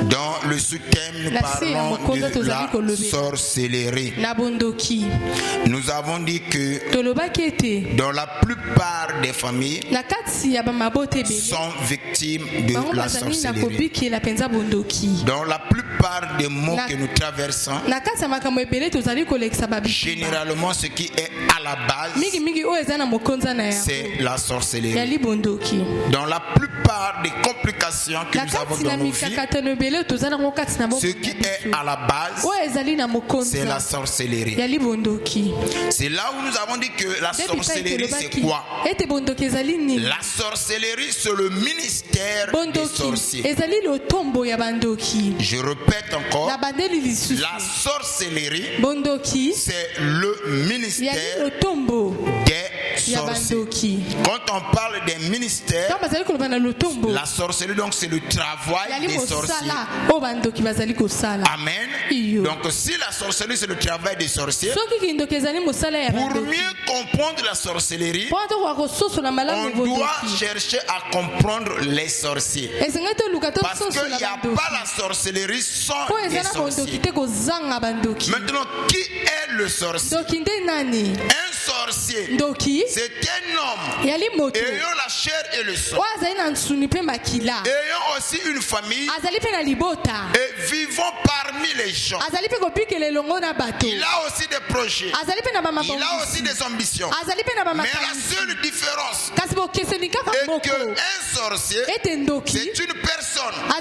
Dans le sous-thème, nous parlons de la sorcellerie. Nous avons dit que dans la plupart des familles sont victimes de la sorcellerie. Dans la plupart des mots que nous traversons, généralement ce qui est à la base, c'est la sorcellerie. Dans la plupart des complications que nous avons dans nos vies, ce qui est à la base, c'est la sorcellerie. C'est là où nous avons dit que la sorcellerie, c'est quoi? La sorcellerie, c'est le ministère des sorciers. Je répète encore, la sorcellerie, c'est le ministère des sorciers. Quand on parle des ministères, la sorcellerie, donc c'est le travail des sorciers. Amen. Donc si la sorcellerie c'est le travail des sorciers, pour mieux comprendre la sorcellerie, on doit chercher à comprendre les sorciers. Parce qu'il n'y a pas la sorcellerie sans les sorciers. Maintenant, qui est le sorcier? Un sorcier, c'est un homme ayant la chair et le sang, ayant aussi une famille et vivant parmi les gens. Il a aussi des projets, il a aussi des ambitions. Mais la seule différence est qu'un sorcier, c'est une personne à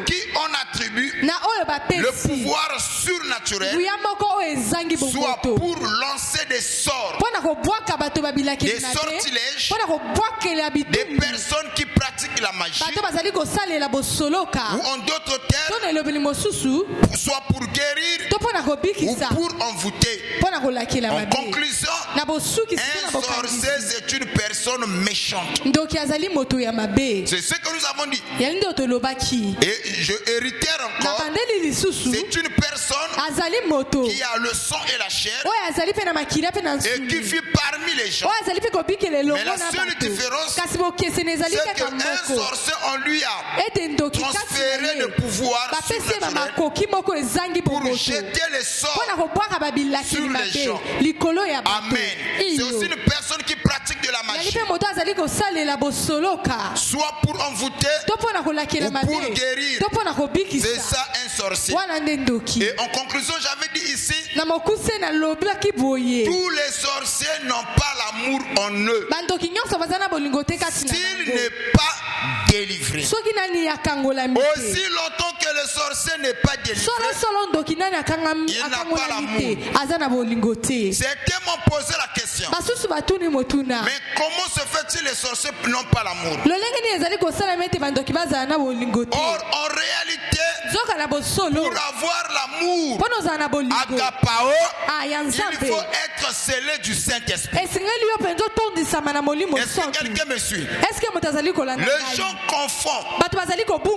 qui on attribue le pouvoir surnaturel, soit pour lancer des sorts, des sortilèges, des personnes qui pratiquent la magie, ou en d'autres termes, soit pour guérir ou pour envoûter. En conclusion, un sorcier c'est une personne méchante. C'est ce que nous avons dit. Et je réitère encore, c'est une personne qui a le sang et la chair et qui vit parmi les gens. Mais la seule différence, c'est qu'un sorcier, on lui a transféré le pouvoir surnaturel pour jeter les sorts sur les gens. Amen. C'est aussi une personne qui pratique de la magie, soit pour envoûter ou pour guérir. C'est ça un sorcier. Et en conclusion, j'avais dit ici, tous les sorciers n'ont pas l'amour en eux. S'il n'est pas délivré, aussi longtemps que le sorcier n'est pas délivré, il n'a pas l'amour. Certains m'ont posé la question, mais comment se fait-il les sorciers n'ont pas l'amour? Or, en réalité, pour avoir l'amour agapao, il faut être scellé du Saint-Esprit. Est-ce que quelqu'un me suit? Les gens confondent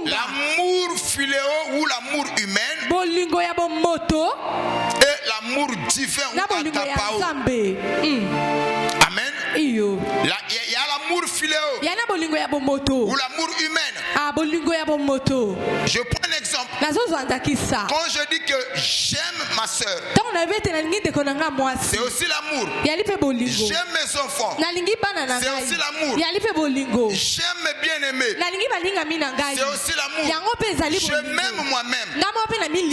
l'amour philéo ou l'amour humain et l'amour divin ou agapao. Amen. Il y a l'amour philéo ou l'amour humain. Je prends un exemple. Quand je dis que j'aime ma soeur, c'est aussi l'amour. J'aime mes enfants, c'est aussi l'amour. J'aime mes bien-aimés, c'est aussi l'amour. Je m'aime moi-même,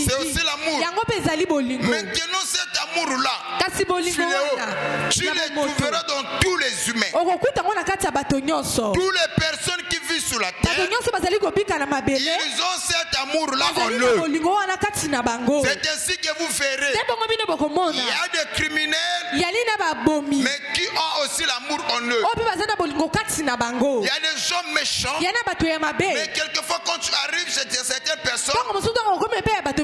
c'est aussi l'amour. Maintenant cet amour-là, philéo, tu les trouveras dans tous les humains. Toutes les personnes qui vivent sur la terre, ils ont cet amour-là en eux. C'est ainsi que vous verrez, il y a des criminels, mais qui ont aussi l'amour en eux. Il y a des gens méchants, mais quelquefois quand tu arrives chez certaines personnes,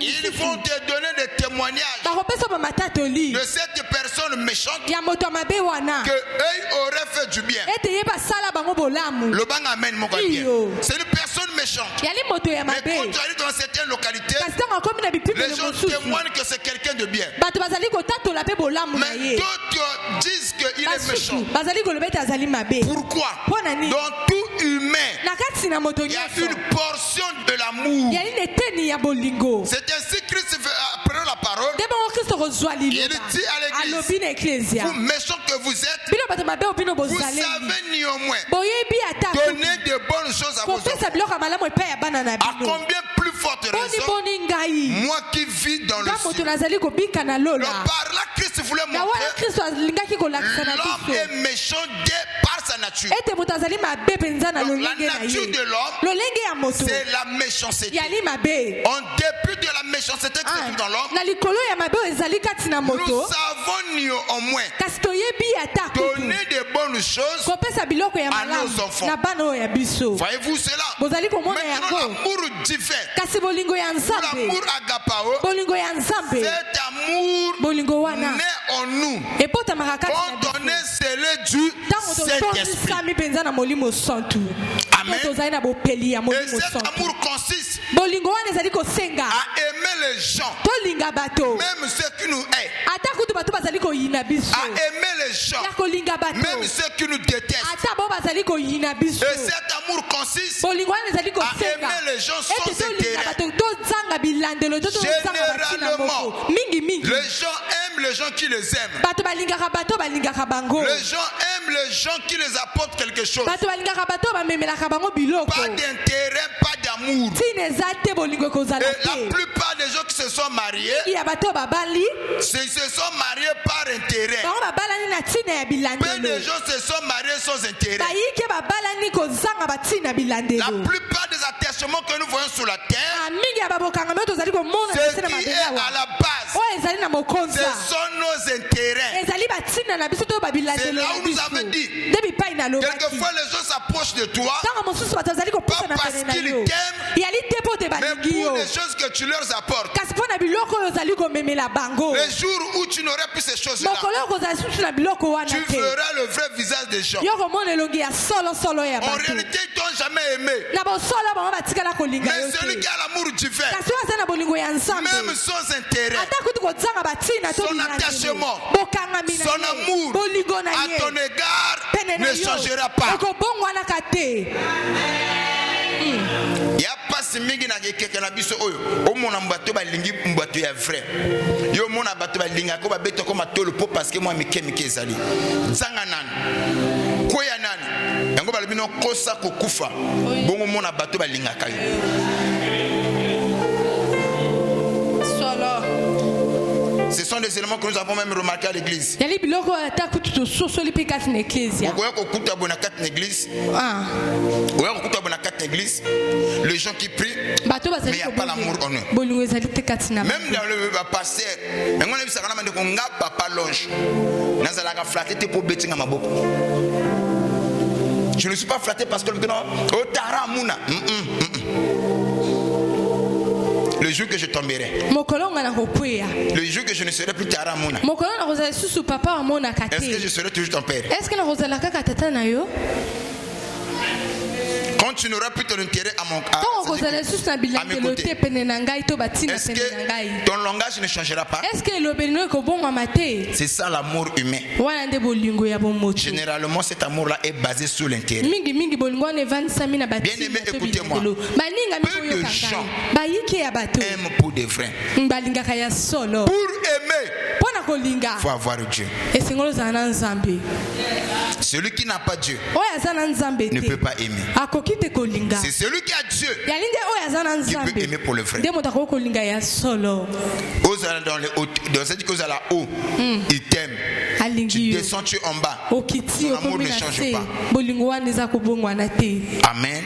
ils vont te donner des témoignages de cette personne méchante que eux auraient fait du bien. Le bang amène mon bien. C'est une personne méchante. Mais quand tu arrives dans certaines localités, les gens témoignent que c'est quelqu'un de bien. Mais d'autres disent qu'il est méchant. Pourquoi? Dans tout humain, il y a une portion de l'amour. C'est ainsi que Christ prenant la parole, il dit à l'église, vous méchants que vous êtes, vous savez néanmoins donner de bonnes choses à vos enfants. À combien plus forte raison, moi qui vis dans le ciel. Donc par là, Christ voulait montrer l'homme est méchant par sa nature. Donc la nature de l'homme, c'est la méchanceté. En dépit de la méchanceté qui se trouve dans l'homme, nous savons néanmoins donner de bonnes choses à nos enfants. Voyez-vous cela? Maintenant l'amour divin, l'amour agapao, cet amour naît en nous quand on est scellé du Saint-Esprit. Amen. Et cet amour consiste à aimer les gens, même ceux qui nous haïssent, à aimer les gens, même ceux qui nous détestent. Et cet amour consiste à aimer les gens sans intérêt. Généralement, les gens aiment les gens qui les aiment. Les gens aiment les gens qui les apportent quelque chose. Pas d'intérêt, pas d'amour. Et la plupart des gens qui se sont mariés, se sont mariés par intérêt. Peu de gens se sont mariés sans intérêt. La plupart des attachements que nous voyons sur la terre, ce qui est à la base, ce sont nos intérêts. C'est là où nous avons dit, quelquefois les gens s'approchent de toi, pas parce qu'ils t'aiment, mais pour les choses que tu leur apportes. Les jours où tu n'aurais plus ces choses-là, tu verras le vrai visage des gens. En réalité, ils t'ont jamais aimé. Mais celui qui a l'amour divin, même sans intérêt, son attachement, son amour à ton égard ne changera pas. Il y a pas si mingi na keke na biso oyo o mona mbato ba lingi mbato ya vrai yo mona bato ba linga ko ba beto ko matolo po parce que moi mike ezali zanga nani koya nani yango ba lebino kosa ko kufa bongo mona bato ba linga kayo Ce sont des éléments que nous avons même remarqué à l'église. Les gens qui prient, mais il n'y a pas l'amour en eux. Même dans le pasteur, je ne suis pas flatté parce que le jour que je tomberai, le jour que je ne serai plus Tara Mouna, est-ce que je serai toujours ton père? Quand tu n'auras plus ton intérêt à mes côtés, est-ce que ton langage ne changera pas? C'est ça l'amour humain. Généralement, cet amour-là est basé sur l'intérêt. Bien aimé, écoutez-moi. Peu de gens aiment pour de vrai. Pour aimer, il faut avoir Dieu. Celui qui n'a pas Dieu ne peut pas aimer. C'est celui qui a Dieu qui peut aimer pour le vrai. Dans cette cause à la haut, il t'aime. Tu descends, tu es en bas. Ton amour ne change pas. Amen.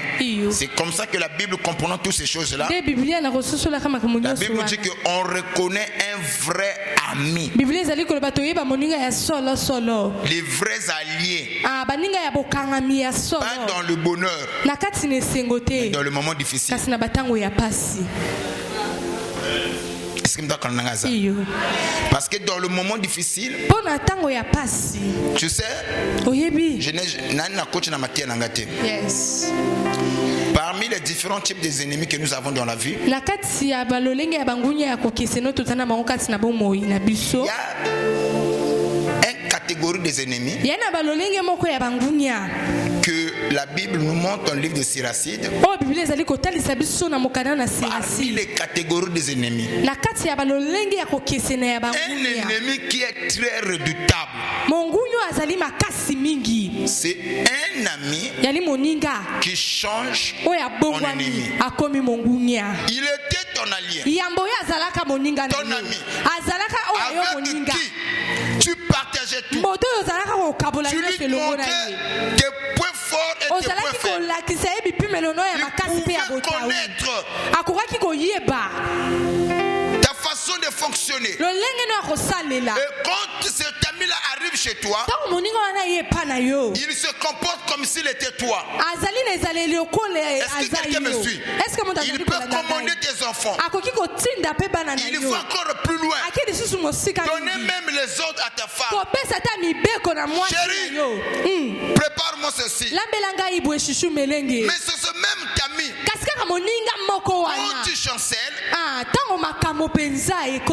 C'est comme ça que la Bible, comprenant toutes ces choses-là, la Bible dit qu'on reconnaît un vrai ami. Les vrais alliés. Pas dans le bonheur, mais dans le moment difficile. Parce que dans le moment difficile, tu sais, yes. Parmi les différents types d'ennemis que nous avons dans la vie, il y a une catégorie des ennemis que la Bible nous montre dans le livre de Siracide. Parmi les catégories des ennemis, un ennemi qui est très redoutable, c'est un ami qui change ton ennemi. Il était ton allié, ton ami, avec qui tu partageais tout. Tu lui montrais tes points forts et tes points faibles. Il pouvait connaître ta façon de fonctionner. Et quand cet ami-là arrive chez toi, il se comporte comme s'il était toi. Est-ce que quelqu'un me suit? Il peut commander tes enfants. Il faut encore plus loin. Donner même les ordres à ta femme. Chérie, prépare-moi ceci. Mais c'est ce même ami, quand tu chancelles,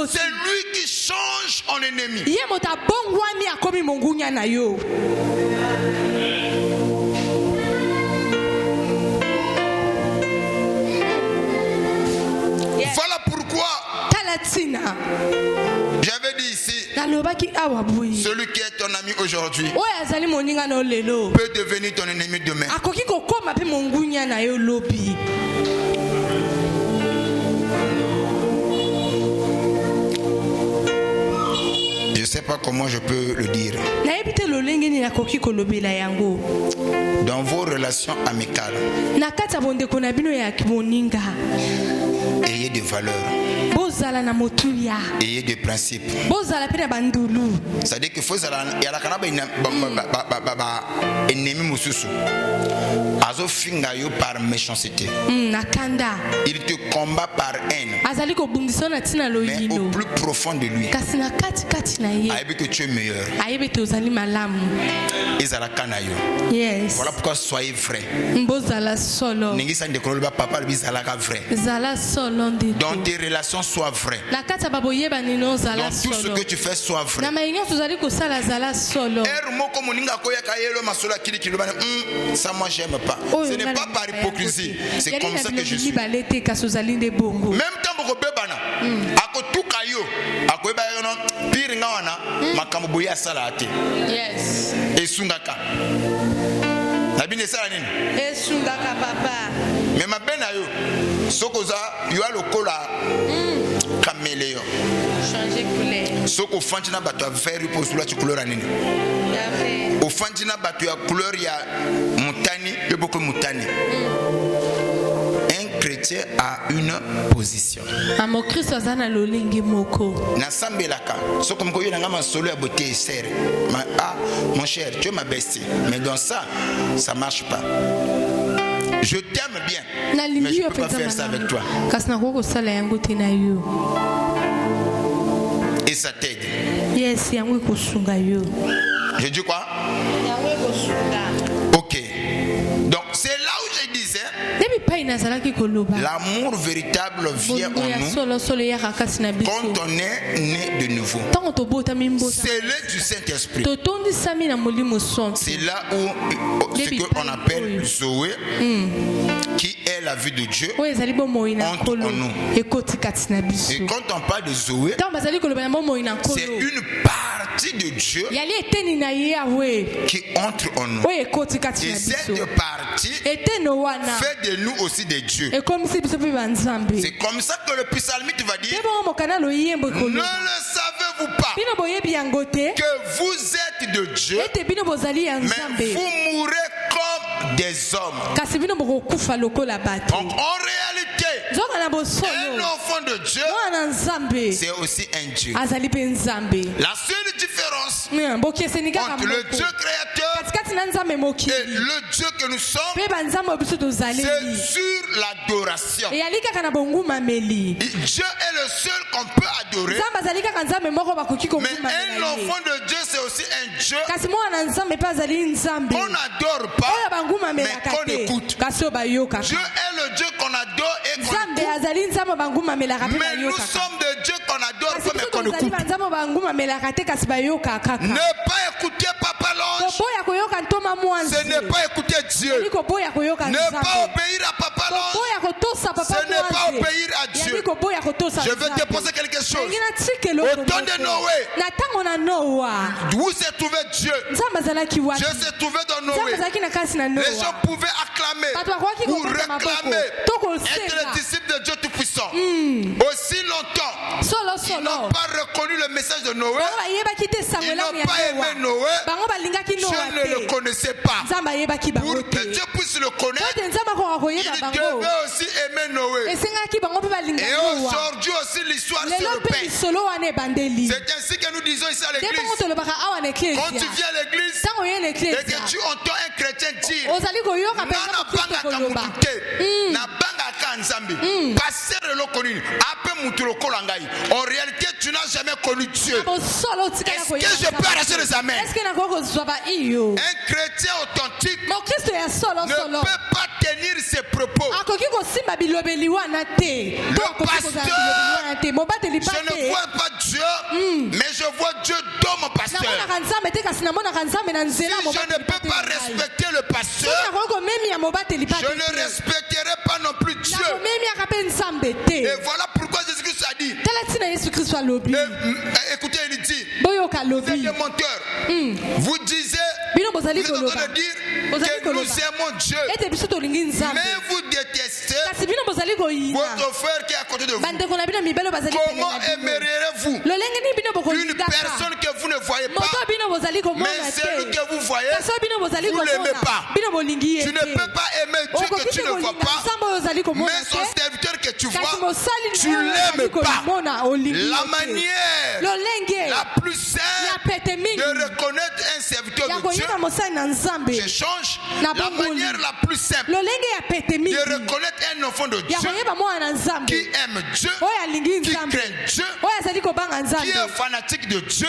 c'est lui qui change en ennemi. Voilà pourquoi j'avais dit ici, celui qui est ton ami aujourd'hui peut devenir ton ennemi demain. Je ne sais pas comment je peux le dire. Dans vos relations amicales, ayez des valeurs, ayez des principes. C'est-à-dire qu'il faut par méchanceté. Il te combat par haine. Mais au plus profond de lui, que tu es meilleur. Yes. Voilà pourquoi soyez vrai. Dans tes relations, sois vrai. Dans tout ce que tu fais, sois vrai. Ça, moi, j'aime pas. Ce n'est pas par hypocrisie. C'est comme ça que je suis. Même temps, yes. Mais ma belle yo, sokoza yo a le cola caméléon. Changer couleur. Soko fantina bato vert pour sur la couleur anine. Au fantina bato ya couleur ya montani, le beaucoup montani. Un chrétien a une position. Na sambelaka. Soko mko yo na ngama solo ya beauté et serre. Mon cher, tu es ma bestie. Mais dans ça, ça marche pas. Je t'aime bien, mais je ne peux pas faire ça avec toi. Et ça t'aide. Yes, je dis quoi? Ok. Donc c'est là où je disais, l'amour véritable vient en nous quand on est né de nouveau. C'est le du Saint-Esprit. C'est là où ce qu'on appelle Zoé, qui est la vie de Dieu, entre en nous. Et quand on parle de Zoé, c'est une partie de Dieu qui entre en nous. Et cette partie fait de nous aussi des dieux. C'est comme ça que le psalmiste va dire: ne le savez-vous pas que vous êtes de Dieu, mais vous mourrez comme des hommes. Donc en réalité, un enfant de Dieu, c'est aussi un Dieu. La seule différence entre le Dieu créateur Et le Dieu que nous sommes, c'est sur l'adoration. Dieu est le seul qu'on peut adorer. Mais un enfant de Dieu, c'est aussi un Dieu qu'on n'adore pas, mais qu'on écoute. Dieu est le Dieu qu'on adore et qu'on écoute. Mais nous sommes des dieux qu'on adore pas, mais qu'on écoute. Ne pas écouter Papa l'ange, ce n'est pas écouter Dieu. Ne pas obéir à Papa l'ange, ce n'est pas obéir à Dieu. Je vais te poser quelque chose. Au temps de Noé, où s'est trouvé Dieu? Dieu s'est trouvé dans Noé. Les gens pouvaient acclamer ou réclamer être les disciples de Dieu Tout-Puissant. Aussi longtemps, ils n'ont pas reconnu le message de Noé. Ils n'ont pas aimé Noé. Dieu ne le connaissait pas. Pour que Dieu puisse le connaître, il devait aussi aimer Noé. Et aujourd'hui aussi l'histoire se répète. C'est ainsi que nous disons ici à l'église. Quand tu viens à l'église et que tu entends un chrétien dire en réalité tu n'as jamais connu Dieu. Est-ce que je peux arracher les amens? Un chrétien authentique ne peut pas tenir ses propos. Le pasteur, je ne vois pas Dieu, mais je vois Dieu dans mon pasteur. Si je ne peux pas respecter le pasteur, je ne respecterai pas non plus Dieu. Et voilà pourquoi Jésus-Christ a dit. Écoutez, il dit, vous êtes des menteurs. Vous disiez, vous êtes en train de dire que nous aimons Dieu, mais vous détestez votre frère qui est à côté de vous. Comment aimeriez-vous une personne que vous ne voyez pas, mais celui que vous voyez, vous ne l'aimez pas? Tu ne peux pas aimer Dieu que tu ne vois pas, mais son serviteur que tu vois, tu ne l'aimes pas. La manière la plus simple de reconnaître un serviteur de Dieu, je change. La manière la plus simple de reconnaître un enfant de Dieu qui aime Dieu, qui craint Dieu, qui est fanatique de Dieu,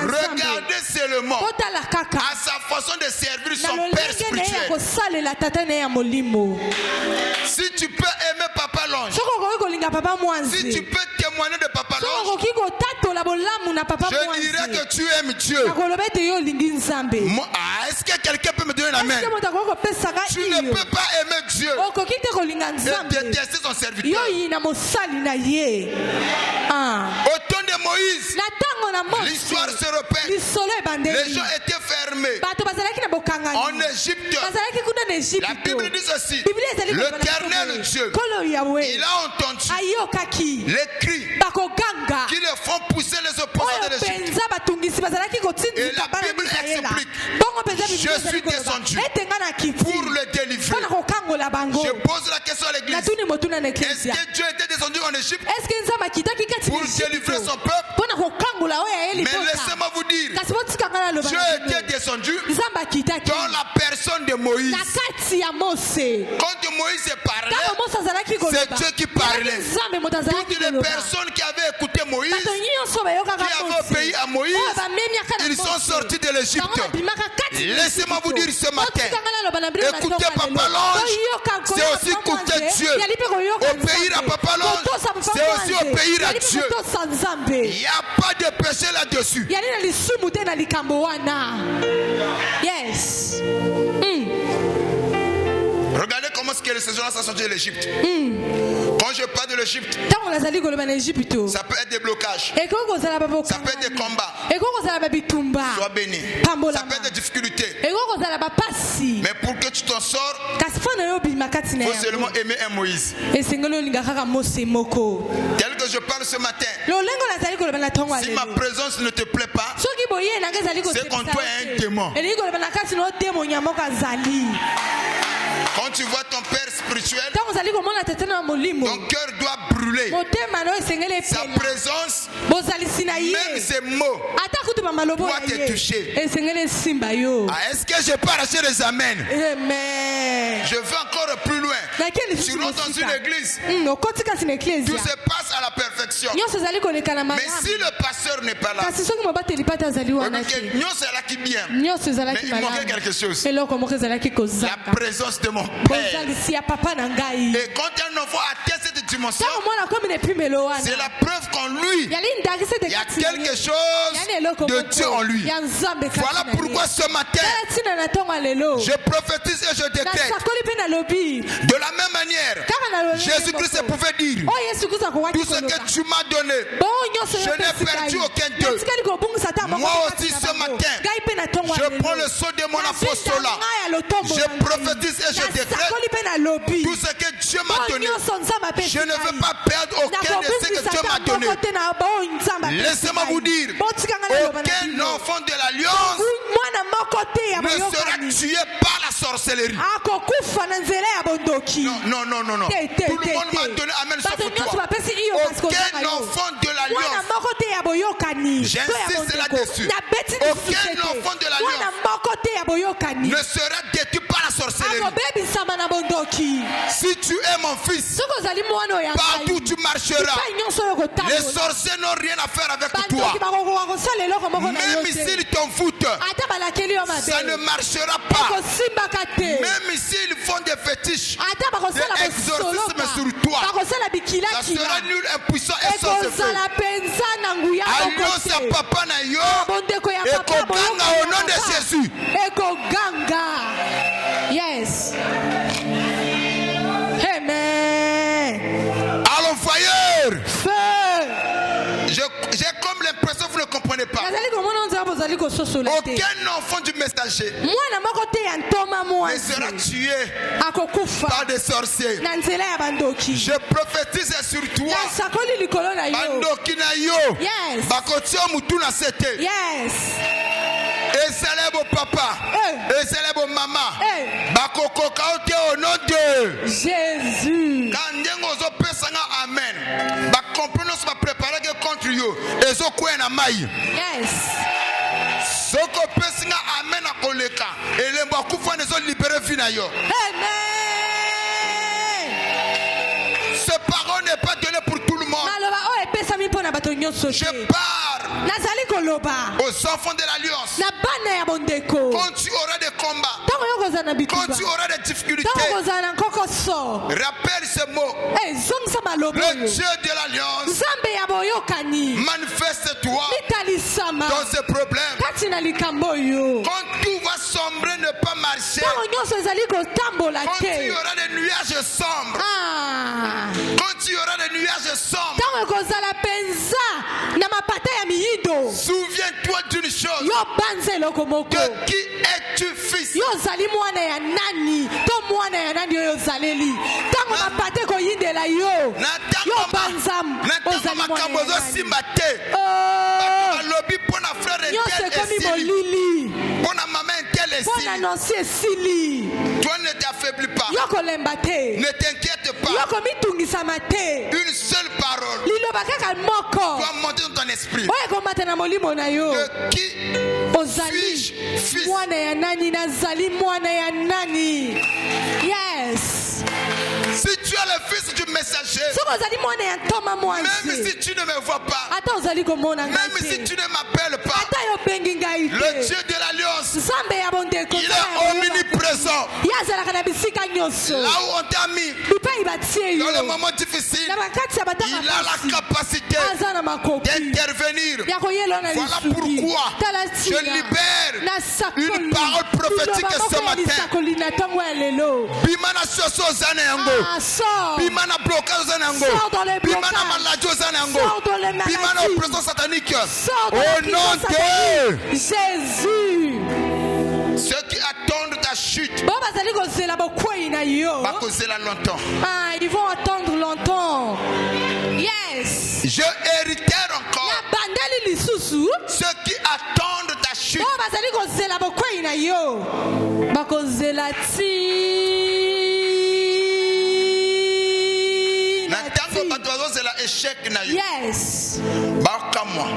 regardez seulement à sa façon de servir son Père spirituel. Si tu peux aimer Papa l'ange, si tu peux témoigner de Papa l'ange, je dirais que tu aimes Dieu. Est-ce que quelqu'un peut me donner la main? Tu ne peux pas aimer Dieu et détester son serviteur. Au temps de Moïse, l'histoire se répète. Les gens étaient fermés en Égypte. La Bible dit aussi, l'Éternel Dieu, il a entendu les cris qui les font pousser les opposants de l'Égypte. Et la Bible explique, je suis descendu pour le délivrer. Je pose la question à l'église, est-ce que Dieu était descendu en Égypte pour délivrer son peuple? Mais laissez-moi vous dire, Dieu était descendu dans la personne de Moïse. Quand Moïse parlait, c'est Dieu qui parlait. Toutes les personnes qui avaient écouté Moïse, qui avaient obéi à Moïse, ils sont sortis de l'Égypte. Laissez-moi vous dire ce matin, écouter Papa l'ange, c'est aussi écouter Dieu. Obéir à Papa l'ange, c'est aussi obéir à Dieu. Il n'y a pas de péché là-dessus. Yes. Regardez comment est-ce que les saisons sont sorties de l'Égypte. Quand je parle de l'Égypte, ça peut être des blocages, ça peut être des combats. Sois béni. Ça peut être des difficultés. Mais pour que tu t'en sors, il faut seulement aimer un Moïse. Tel que je parle ce matin, si ma présence ne te plaît pas, c'est qu'en toi il y a un démon. Quand tu vois ton Père spirituel, ton cœur doit brûler. Sa présence, même ses mots, doit te toucher. Est-ce que je peux arracher les amens? Je vais encore plus loin. Tu rentres dans une église, tout se passe à la perfection. Mais si le pasteur n'est pas là, mais il manquait quelque chose. La présence de mon Père. Et quand un enfant atteint cette dimension, c'est la preuve qu'en lui, il y a quelque chose de Dieu en lui. Voilà pourquoi ce matin, je prophétise et je déclare. De la même manière, Jésus-Christ pouvait dire: tout ce que tu m'as donné, je n'ai perdu aucun d'eux. Moi aussi ce matin, je prends le sceau de mon apostolat. Je prophétise et je déclare. Tout ce que Dieu m'a donné, je ne veux pas perdre aucun de ce que Dieu m'a donné. Laissez-moi vous dire, aucun enfant de l'Alliance ne sera tué par la sorcellerie. Non. Tout le monde m'a donné amen sauf toi. Aucun enfant de l'Alliance, j'insiste là-dessus, aucun enfant de l'Alliance ne sera détruit par la sorcellerie. Si tu es mon fils, partout où tu marcheras, les sorciers n'ont rien à faire avec toi. Même s'ils t'en foutent, ça ne marchera pas. Même s'ils font des fétiches, des exorcismes sur toi, ça sera nul, impuissant et sans effet. Alliance à papa na yo, ekoganga au nom de Jésus. Yes. Amen. Allons, fire. J'ai comme l'impression que vous ne comprenez pas. Aucun enfant du messager ne sera tué par des sorciers. Je prophétise sur toi. Bandoki na yo. Bakotia mutu na sete. Et célèbre papa, et célèbre maman, bakokoka ote au nom de Jésus. Quand ndengozo pesanga amen, bakomprenons va préparer contre yo, ezo kwena mai. Yes. Soko pesanga amen akoleka, elembo akufa nezo libérer vie na yo. Amen. Ce parole n'est pas donné pour tout le monde. Je parle aux enfants de l'Alliance. Quand tu auras des combats, quand tu auras des difficultés, rappelle ce mot. Le Dieu de l'Alliance, manifeste-toi dans ce problème. Quand tout va sombrer, ne pas marcher. Quand tu auras des nuages sombres, quand tu auras des nuages sombres, souviens-toi d'une chose. De qui es-tu fils? Toi ne t'affaiblis pas. Ne t'inquiète pas. Une seule parole doit monter dans ton esprit. De qui suis-je fils? Yes. Si tu es le fils du messager, même si tu ne me vois pas, même si tu ne m'appelles pas, le Dieu de l'Alliance, il est omniprésent. Là où on t'a mis, dans les moments difficiles, il a la capacité d'intervenir. Voilà pourquoi je libère une parole prophétique ce matin. Bimana soso zanengo, bimana blocage zanengo, bimana maladie zanengo, bimana oppression satanique. Au nom de Jésus. Ceux qui attendent ta chute, longtemps. Ils vont attendre longtemps. Yes. Je hériterai encore. Ceux qui attendent ta chute. cause la échec na yo. Yes. Ba ka moi.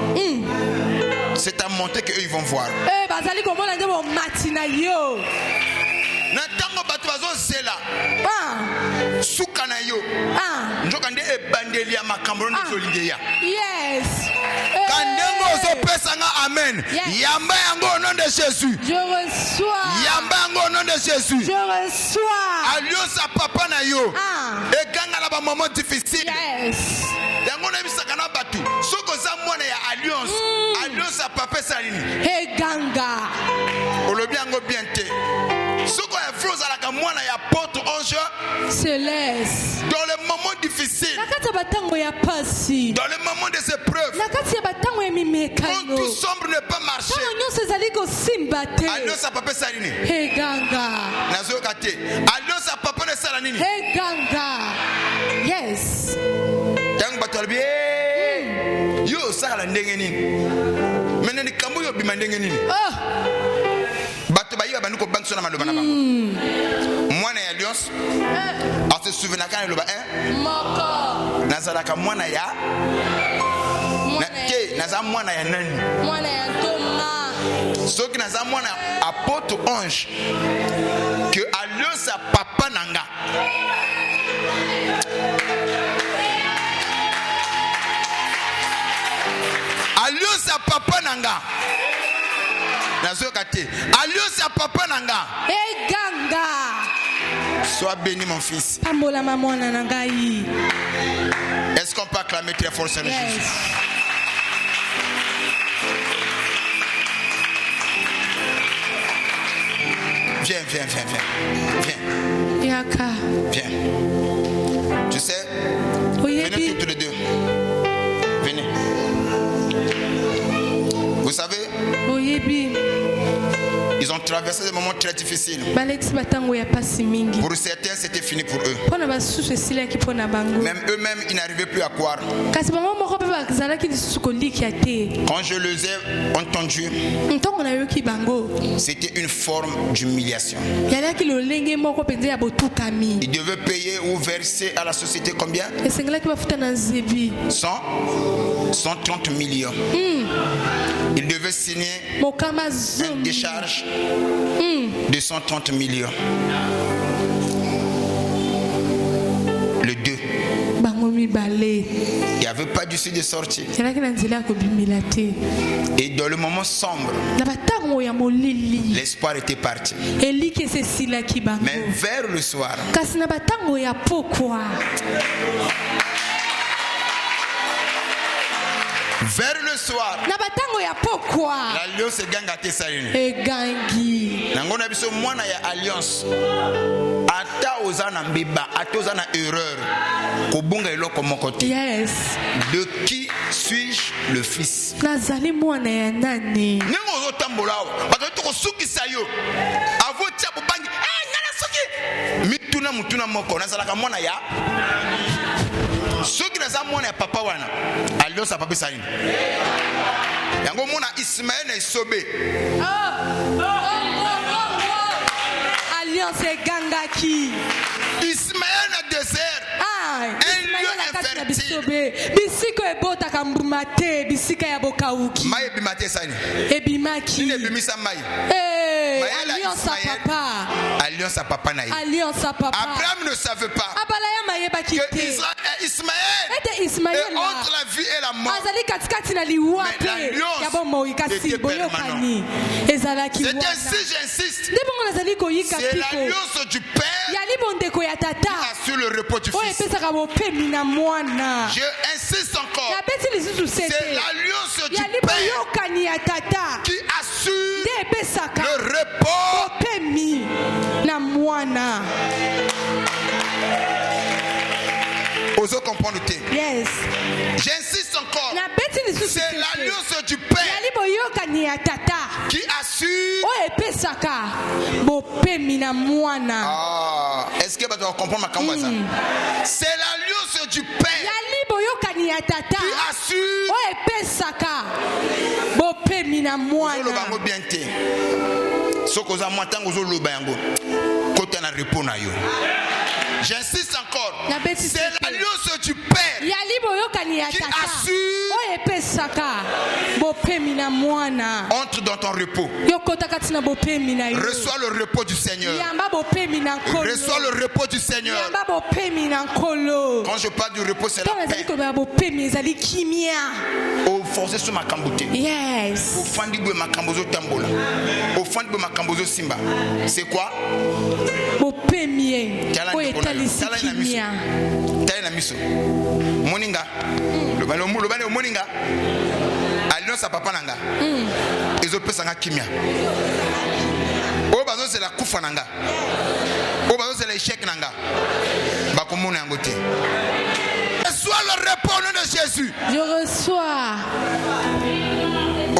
C'est à monter que eux ils vont voir. Eh bazali komona nde bo matina yo. Na tango bato bazo zela. Suka na yo. Njoka nde ebandeli ya makambo ndo zolingeya. Yes. Kandengo zo pesa nga amen. Yamba yango au nom de Jésus. Je reçois. Yamba yango au nom de Jésus. Je reçois. Alliance à papa na yo. Et ganga la ba moment difficile. Yes. Yango na bisaka na batu. Soko za mwana ya alliance. Alliance à papa salini. Hey ganga. Olobi yango bien te. Soko ya froze ala ka mwana ya porte ange. Céleste. Dans les moments difficiles. Nakati batango ya pasi. Dans les moments des épreuves. Nakati batango ya mimekano. Quand tout semble ne pas marcher. Tango nyonso ezali kosimba te. Alliance à papa salini. Hey ganga. Nazo kate. Alliance à papa ne sala nini. Hey ganga. Yes. Tango bato albi. Yo sala ndenge nini. Mene ni kambo yo bima ndenge nini. Bato ba yo ba nuko bank sona maloba na bango. Mwana ya alliance. On se souvient quand le ba Moko. Nazalaka mwana ya. Naza mwana ya nani? Mwana ya Thomas. Soki naza mwana apôtre ange que alliance à papa nanga. Alliance à papa nanga. Alliance à papa nanga. Hey ganga. Sois béni mon fils. Pambola maman nangai. Est-ce qu'on peut acclamer très fort sur le Jésus? Viens. Yaka. Viens. Tu sais, venez toutes les deux. Venez. Vous savez, ils ont traversé des moments très difficiles. Pour certains, c'était fini pour eux. Même eux-mêmes, ils n'arrivaient plus à croire. Quand je les ai entendus, c'était une forme d'humiliation. Ils devaient payer ou verser à la société combien? 130 millions. Ils devaient signer une décharge de 130 millions. Le 2. Il n'y avait pas d'issue de sortie. Et dans le moment sombre, l'espoir était parti. Mais vers le soir, vers le soir, l'alliance est gangate salini. Nangona biso mwana ya alliance. Ata ozana mbeba, ata ozana erreur. Kobunga eloko mokote. Yes. De qui suis-je le fils? Nazali mwana ya nani? Nengo ozotambola o. Bato ko suki sayo. Avo tia bobangi. Ngana suki. Mituna mutuna moko nazalaka mwana ya. Soki naza mwana ya papa wana. Alliance papa salini. Yango mwana Ismaël na Isobe. Alliance gangaki. Ismaël na désert. Un lieu infertile. Bisiko ebota kambumate, bisika ya bokauki. Maye bimate sani. Ebimaki. Nine bimisa maye. Alliance à papa. Alliance à papa naï. Alliance à papa. Abraham ne savait pas que Ismaël est entre la vie et la mort. Mais l'alliance était permanente. C'est ainsi, j'insiste. C'est l'alliance du Père qui assure le repos du Fils. Je insiste encore. C'est l'alliance du Père qui assure le repos. Osez comprendre. Yes. J'insiste encore. C'est l'alliance du Père qui assure. Est-ce que vous comprenez ma campagne? C'est l'alliance du Père qui assure. J'insiste encore. C'est l'alliance du Père qui assure, entre dans ton repos. Reçois le repos du Seigneur. Reçois le repos du Seigneur. Quand je parle du repos, c'est la paix. Au forcer sur ma cambouté. Yes. Au fandi de ma cambozo tambola. Au fandi de ma cambozo simba. C'est quoi? Moninga. Le bani moninga. Alliance à papa nanga. Ils ont pris ça kimia. Au bazo c'est la koufa nanga. Au bazo c'est l'échec nanga. Bakomo nangote. Reçois le repos au nom de Jésus. Je reçois.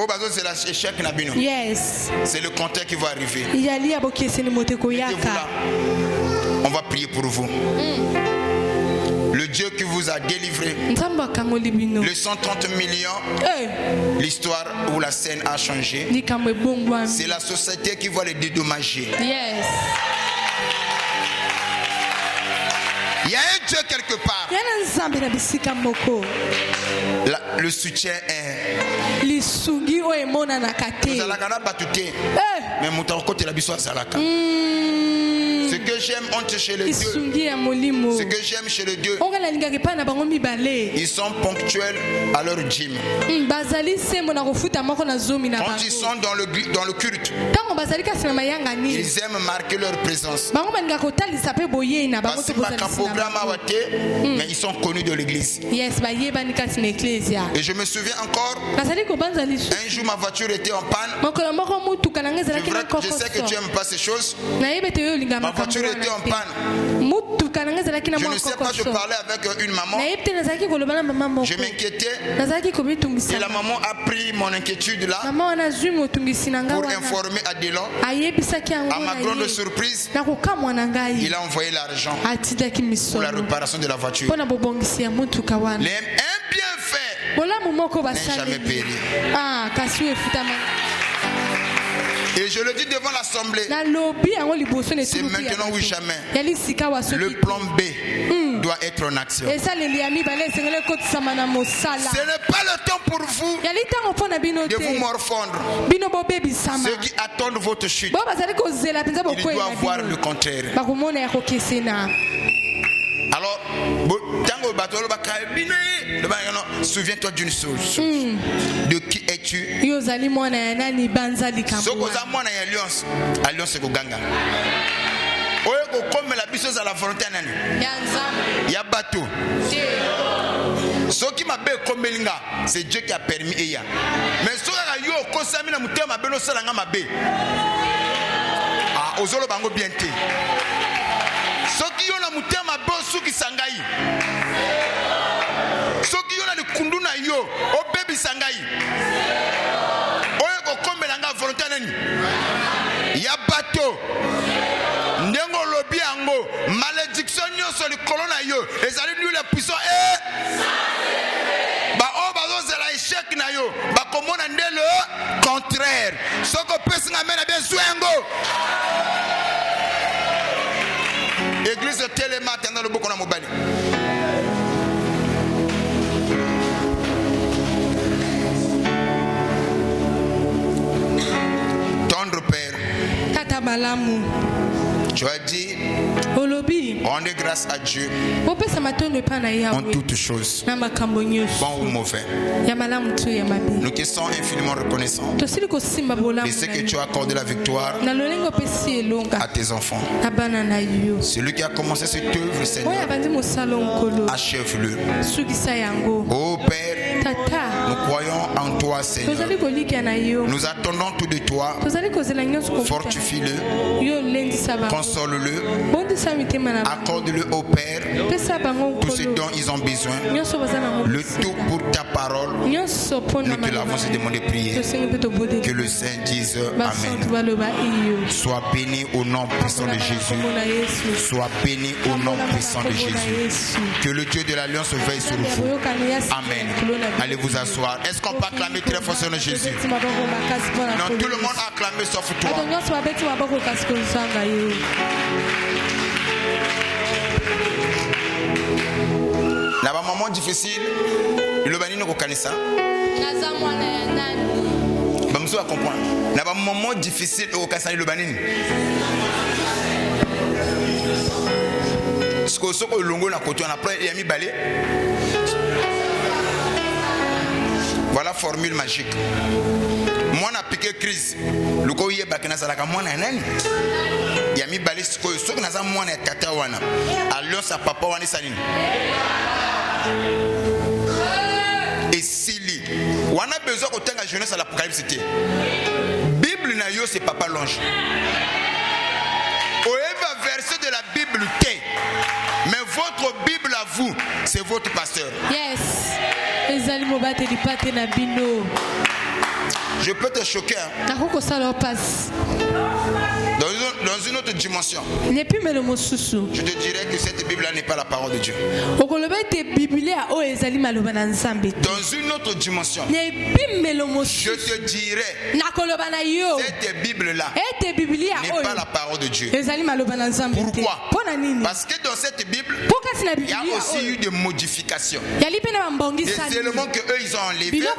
Au bazo c'est l'échec nabino. Yes. C'est le contraire qui va arriver. Mettez-vous là. On va prier pour vous. Le Dieu qui vous a délivré, le 130 millions, l'histoire où la scène a changé, c'est la société qui va les dédommager. Yes. Il y a un Dieu quelque part. Le soutien est. Ce que j'aime entre chez les deux, ce que j'aime chez les deux, ils sont ponctuels à leur gym. Quand ils sont dans le culte, ils aiment marquer leur présence. Mais ils sont connus de l'église. Et je me souviens encore, un jour ma voiture était en panne. Je sais que tu n'aimes pas ces choses. Ma voiture était en panne. Je ne sais pas, je parlais avec une maman. Je m'inquiétais. Et la maman a pris mon inquiétude là pour informer Adélon. À ma grande surprise, il a envoyé l'argent pour la réparation de la voiture. Un bienfait n'est jamais péri. Et je le dis devant l'assemblée, c'est maintenant ou jamais. Le plan B doit être en action. Ce n'est pas le temps pour vous de vous morfondre. Ceux qui attendent votre chute, ils doivent voir le contraire. Alors, souviens-toi d'une chose. De qui es-tu? Alliance c'est Ganga. Comme la biseuse à la volonté, il y a bateau. Ce qui m'a fait comme c'est Dieu qui a permis. Mais ce qui a eu au conseil, c'est que Ozolo bango bien te. Soki yona mutema bosu kisangai. Soki yona likundu na yo o baby sangai. Oye ko kombela nga volonté nani. Ya bato. Ndengo lobi ango malédiction nyonso likolo na yo ezali lui la puissance ba o bazo zela échec na yo ba komona ndelo contraire. Soko pesinga mena bien suengo. Église Téléma dans le Bokona Mobali. Tendre Père, tu as dit, rendez grâce à Dieu en toutes choses, bon ou mauvais. Nous te sommes infiniment reconnaissants de ce que tu as accordé la victoire à tes enfants. Celui qui a commencé cette œuvre, Seigneur, achève-le. Oh Père, nous croyons en toi, Seigneur. Nous attendons tout de toi. Fortifie-le, console-le, accorde-le au Père tout ce dont ils ont besoin. Le tout pour ta parole. Nous te l'avons demandé de prier. Que le Saint dise Amen. Sois béni au nom puissant de Jésus. Sois béni au nom puissant de Jésus. Que le Dieu de l'Alliance veille sur vous. Amen. Allez vous asseoir. Est-ce qu'on peut acclamer très fort sur Jésus? Non, tout le monde a acclamé sauf toi. La maman difficile, le banino ko kanisa. Bamso a comprendre. La maman difficile au kanisa le banini. Ce que ce que longo na koto na après il a mis balai. Voilà formule magique. Moi na piqué crise. Le ko yé bakina salaka moi na nani. Il a mis balai ce que ce que na za moi na tata wana. Alliance à papa wana salini. Et Sili, on a besoin de la jeunesse à l'Apocalypse. Bible na yo c'est papa longe. Oeva verset de la Bible t'es. Mais votre Bible à vous, c'est votre pasteur. Yes. Je peux te choquer. Hein? Dans une autre dimension, je te dirais que cette Bible-là n'est pas la parole de Dieu. Dans une autre dimension, je te dirais cette Bible-là n'est pas la parole de Dieu. Pourquoi? Parce que dans cette Bible, il y a aussi eu des modifications. Des éléments qu'eux ils ont enlevés, il y a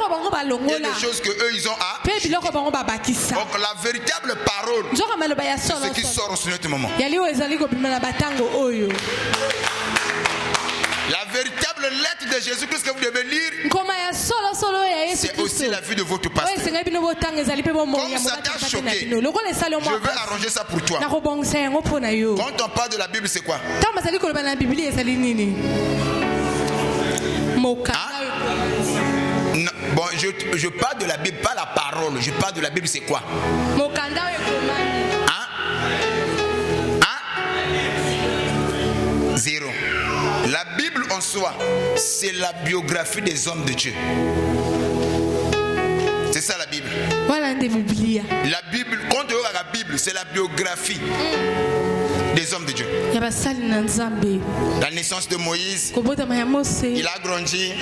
des choses qu'eux ils ont ajoutés. Donc la véritable parole, c'est ce qui sort en ce moment. La véritable lettre de Jésus-Christ que vous devez lire, c'est aussi la vie de votre pasteur. Comme ça t'a choqué, je vais arranger ça pour toi. Quand on parle de la Bible, c'est quoi? Non, bon, je parle de la Bible, pas la parole. Je parle de la Bible, c'est quoi? Zéro. La Bible en soi, c'est la biographie des hommes de Dieu. C'est ça la Bible. La Bible, quand on regarde la Bible, c'est la biographie des hommes de Dieu. La naissance de Moïse, il a grandi,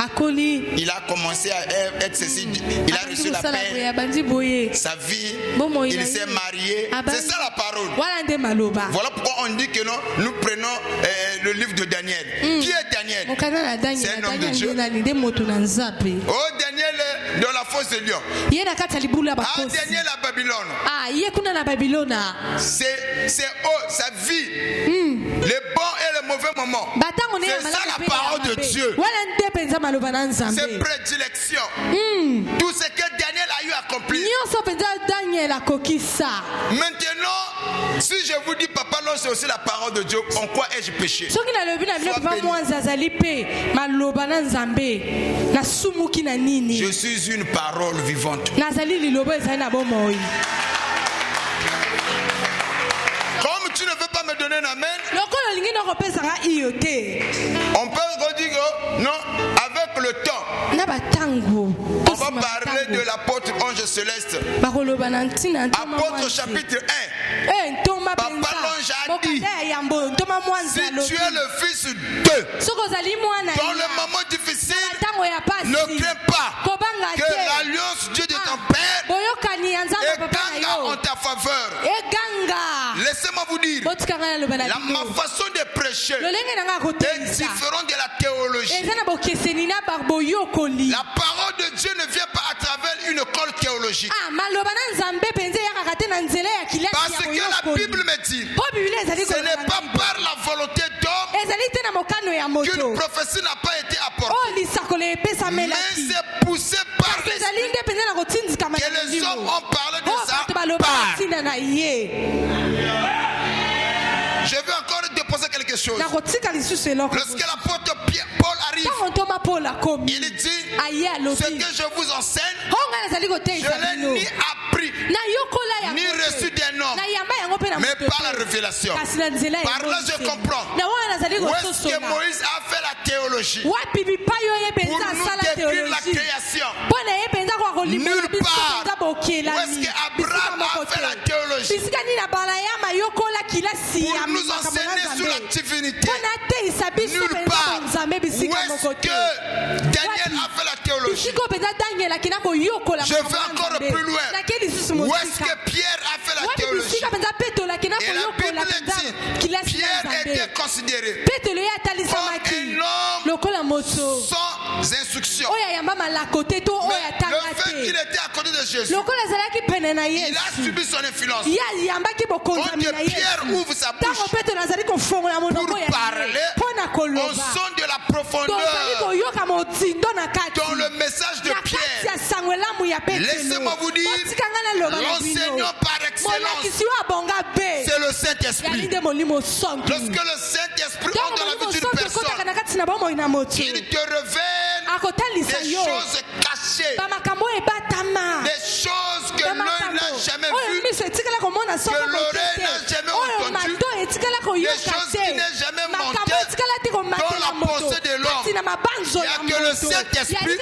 il a commencé à être ceci, il a reçu la paix, sa vie, il s'est marié. C'est ça la parole. Voilà pourquoi on dit que non, nous prenons le livre de Daniel. Qui est Daniel? C'est un homme de Dieu. Oh, Daniel dans la fosse de lion. Ah, Daniel à Babylone. C'est sa vie. Les bons et les mauvais moments. C'est ça la parole de Dieu. Ses prédilections. Tout ce que Daniel a eu à accomplir. Maintenant, si je vous dis Papa non, c'est aussi la parole de Dieu, en quoi ai-je péché? Je suis une parole vivante. Comme tu ne veux pas me donner un amen, on peut redire non, avec le temps. On va parler de l'apôtre ange céleste. Apôtre chapitre 1. Papa l'ange a dit, si tu es le fils d'eux, dans le moment difficile, ne crains pas que l'alliance Dieu de ton Père est en ta faveur. Laissez-moi vous dire, ma façon de prêcher est différente de la théologie. La parole de Dieu ne vient pas à travers une école théologique. Parce que la Bible me dit, ce n'est pas par la volonté d'homme qu'une prophétie n'a pas été apportée, mais c'est poussé par l'esprit que les hommes ont parlé de ça. Je veux encore te poser quelque chose. Lorsque l'apôtre Paul arrive, il dit, ce que je vous enseigne, je l'ai ni appris, ni reçu d'un homme, mais par la révélation. Par là, je comprends. Où est-ce que Moïse a fait la théologie pour nous décrire la création? Nulle part. Où est-ce qu'Abraham a fait la théologie pour nous enseigner sur la divinité? Nulle part. Où est-ce que Daniel a fait la théologie? Je vais encore plus loin. Où est-ce que Pierre a fait la théologie? Et la Bible dit, Pierre était considéré comme un homme sans instruction. Le fait qu'il était à côté de Jésus, il a subi son influence. Quand Pierre ouvre sa bouche pour parler, on sent de la profondeur dans le message de Pierre. Laissez-moi vous dire, l'enseignant par excellence, c'est le Saint-Esprit. Lorsque le Saint-Esprit entre dans la vie d'une personne, il te révèle des choses cachées, des choses que l'œil n'a jamais vues, que l'oreille n'a jamais entendues, des choses qui n'est jamais montées dans la pensée de l'homme. Il n'y a que le Saint-Esprit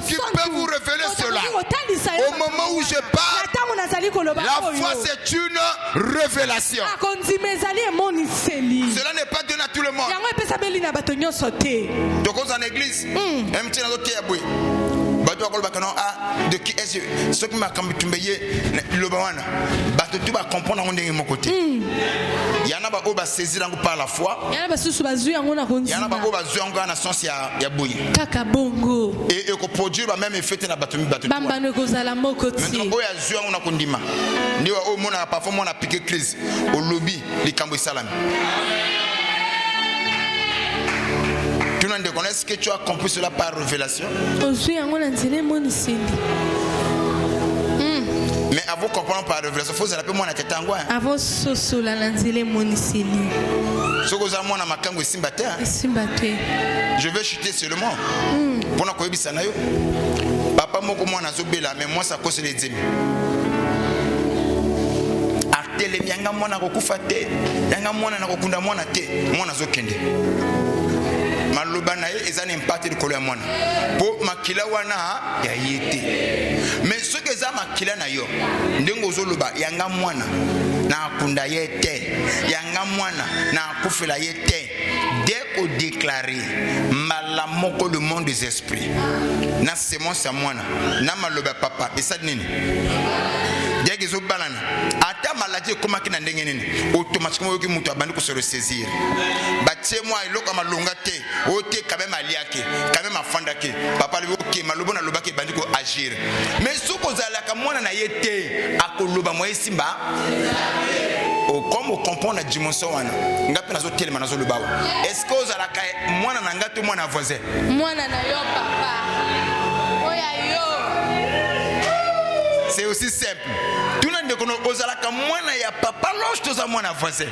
qui peut vous révéler cela. Au moment où je parle, la foi c'est une révélation. Cela n'est pas donné à tout le monde. Donc on est en église, de qui est ce qui m'a le bawana bato tu vas comprendre mon côté. Il y en a qui va saisir par la foi, il y en a qui va jouer en sens ya boyi et ko produire la même effet na bato bamba ne kozala moko ti maintenant boya jouer on a kondima ndiwa o mona parfois mona piquer crise au lobby likambo salami. Tu n'en connais, est-ce que tu as compris cela par révélation? Mais avant de comprendre par révélation, il faut s'appeler moi la tête en avant sosola lanzile moniseli. Sokoza moi na makango simbate. Je vais chuter seulement. Pour na koyebisa na yo. Papa moko moi na zobela mais moi ça cause les demi. Artele yanga moi na kokufa te. Yanga moi na kokunda moi na te. Moi na zokende. Maloba na ye ezana impact de kolo ya mwana po makila wana ya yete mais ce que za makila na yo ndengo zoloba yanga mwana na akunda yete yanga mwana na akufela yete dès qu'on déclarer malamoko le monde des esprits na semence ya mwana na maloba papa esa nini dès que zo banana ata maladie comme akina ndenge nini automatiquement yoki mutu abandi ko se ressaisir batie moi iloko malonga te ote quand même aliake quand même afandake papa le ok malobo na lobaki bandi ko agir mais soko zalaka mwana na yete akoloba moi simba comme on comprend la dimension wana ngapi nazo telema nazo lobawa est-ce que ozalaka mwana na ngato mwana voisin mwana na yo papa oya yo. C'est aussi simple. Tout le monde connaît ozalaka mwana ya papa loge toza mwana voisin.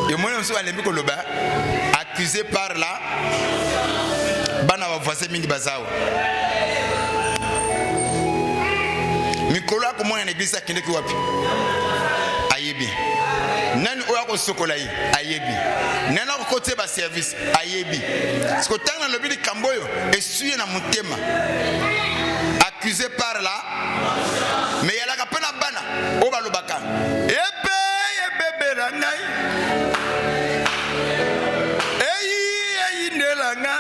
Et moi aussi à l'époque loba accusé par là bana wa voisin mingi bazawa. Mikolo ko mwana na église akende ki wapi? Ayebi. Nani oya ko sokola yi ayebi nana ko côté ba service ayebi parce que tant na lobi di kamboyo essuyer na mutema accusé par là mais yala ka pena bana o ba lobaka ebe la ngai eyi ndelanga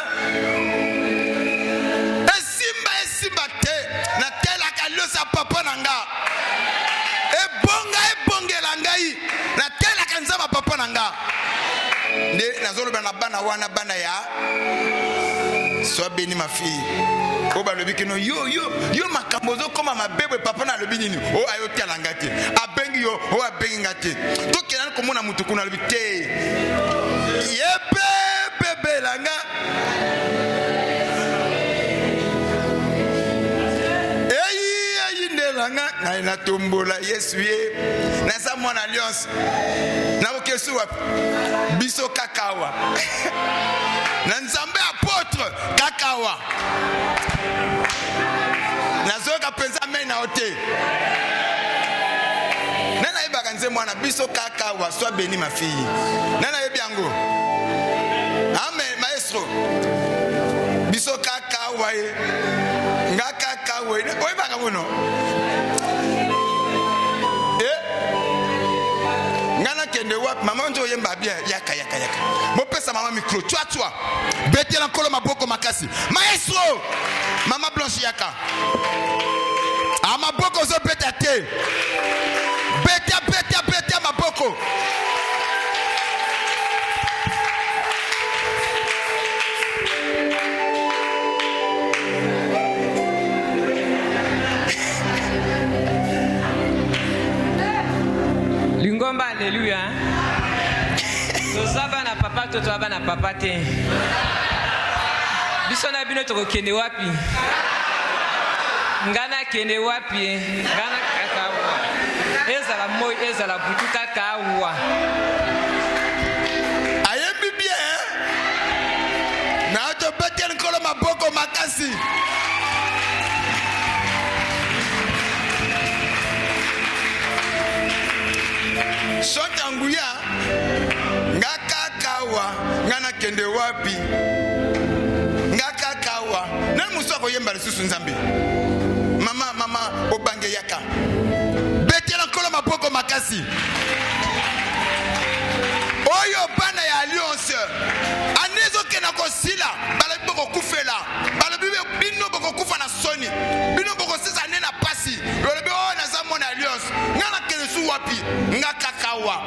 esimba te na tela ka lo sa papa nanga ebongela ngai na tela kanza ba papa nanga nde nazolo bana bana wana bana ya sois béni ma fille o ba lobi kino yo makambo zo koma mabebe papa na lobi nini o ayo tela ngati abengi yo o abengi ngati to kenana ko mona mutu kuna lobi te yebe bebe langa na ina tombola Yesu ye na sa mwana alliance na okesu wapi biso kakawa na nzambe apôtre kakawa na zoka penza mena ote nana yebaka nze mwana biso kakawa sois béni ma fille nana yebi yango amen maestro biso kakawa ye nga kakawa oyebaka bono ngana kende wap maman njo yemba bien yaka mo pesa mama micro toi betela nkolo maboko makasi maestro mama blanche yaka amaboko zo beta te Betia maboko. Lingomba, alléluia. Tozaba na papa, tozaba na papa te. Bisona bino toko kende wapi? Ngana kende wapi? Ngana kakawa. Ezala moi, ezala butu kakawa. Ayembi bien. Na to betia nkolo maboko makasi. Sotanguya ngaka kawa ngana kende wapi ngaka kawa na muso ko yemba lisusu nzambe mama obange yaka betela nkolo maboko makasi oyo bana ya alliance anezo kena ko sila bala boko kufela bala bino boko kufa na soni bino boko sisa nena pasi lobe o na zamona alliance ngana kene su wapi ngaka kawa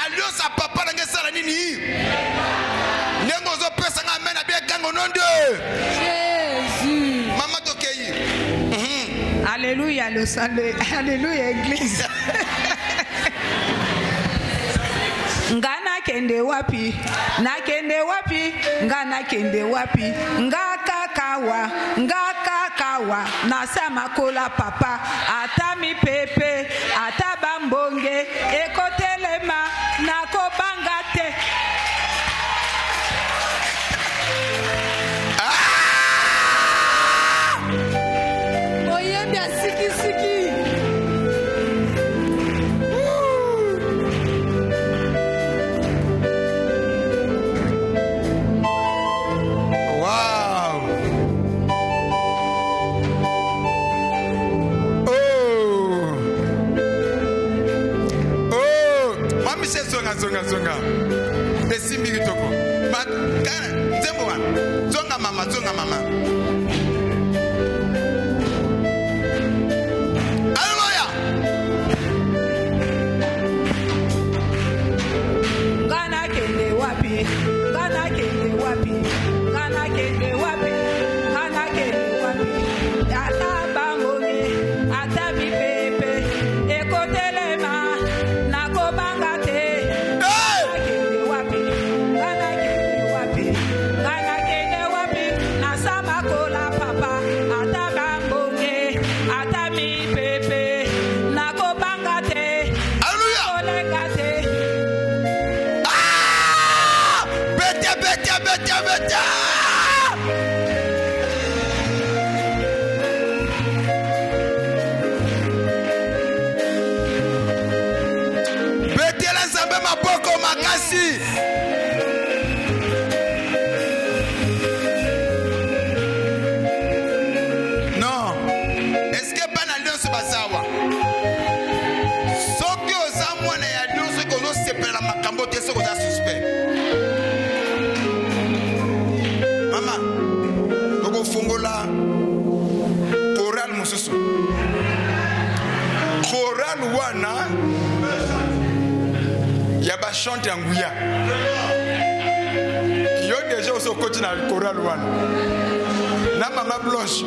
alliance a papa na ngesala nini nengo zo pesa nga mena bia gango nonde Jésus mama tokei Alléluia le salut alléluia église ngana kende wapi na kende wapi ngana kende wapi ngaka kawa na sama kola papa atami pepe atabambonge ekotelema na kobangate oyebia siki zonga esimbi kitoko nzembo wana zonga mama Alleluia ngana kende wapi atabambonge atabi pepe ekotelema na kobangate betela nzambe maboko makasi non est-ce que bana alliance bazawa soki oza mwana ya alliance kozosepela makambo te soki oza suspect mama tokofungola choral mosusu choral wana ya bachante ya nguya yo deja osokoti na choral wana na mama blanche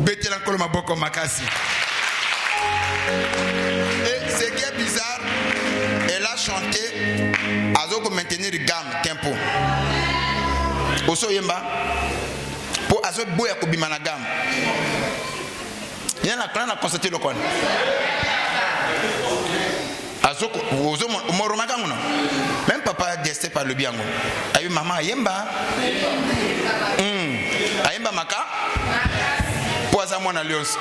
betela nkolo maboko makasi. Et ce qui est bizarre, elle a chanté azoko maintenir gamme tempo oso yemba po azo boya kobima na gamme yana kana constater le kon azoko ozo moroma kango même papa desté par le biango ayi maman yemba ayemba maka po aza mwana lios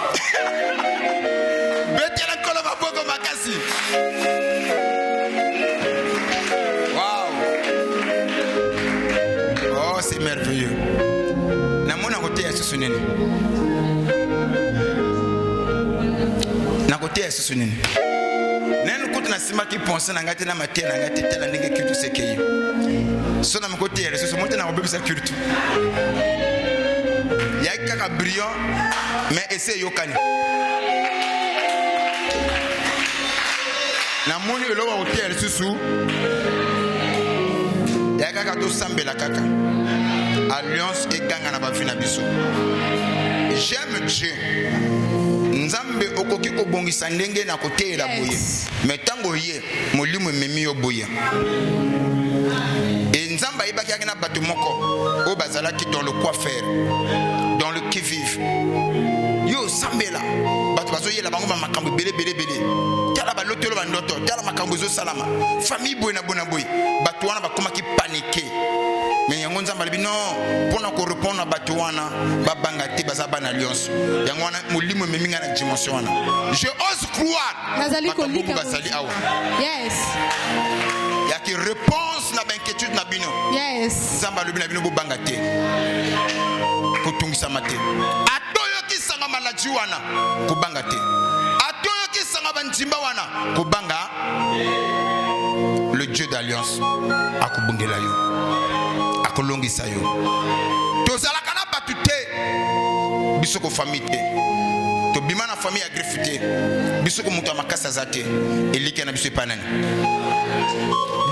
betela nkolo maboko makasi. Wow, oh c'est merveilleux. Namona côté ya susunene na côté ya susunene nenu kutu na sima ki penser na ngate na matia na ngate tela ndenge kitu sekeye so na côté ya susu monte na obebisa kitu ya kaka brillant mais essaye yokani na moni elo wa hotel susu ya kaka to sambela kaka alliance ekanga na bafina biso. J'aime Dieu. Nzambe okoki ko bongisa ndenge na kote la boye. Mais tango ye molimo memi yo boye. Et nzamba ibaki akina batu moko o bazalaki dans le quoi faire, dans le qui vive. Yo sambela batu bazo yela bango ba makambo bele tala ba lotelo ba ndoto tala makambo zo salama famille boye na bona boye batu wana bakoma ki paniquer. Mais yango nzamba libi non pona ko répondre à batu wana ba bangati bazaba na alliance yango wana molimo meminga na dimension wana. Je ose croire nazali ko lika bazali awa. Yes. Ya ki réponse na inquiétude na bino. Yes. Nzamba libi na bino bo bangate ko tungisa mate atoyo ki sanga maladi wana ko bangate atoyo ki sanga banjimba wana ko banga. Le Dieu d'alliance akubungela yo akolongisa yo tozala kana batute bisoko famille te to bima na famille agrifité bisoko mutu amakasa zate elike na biso panani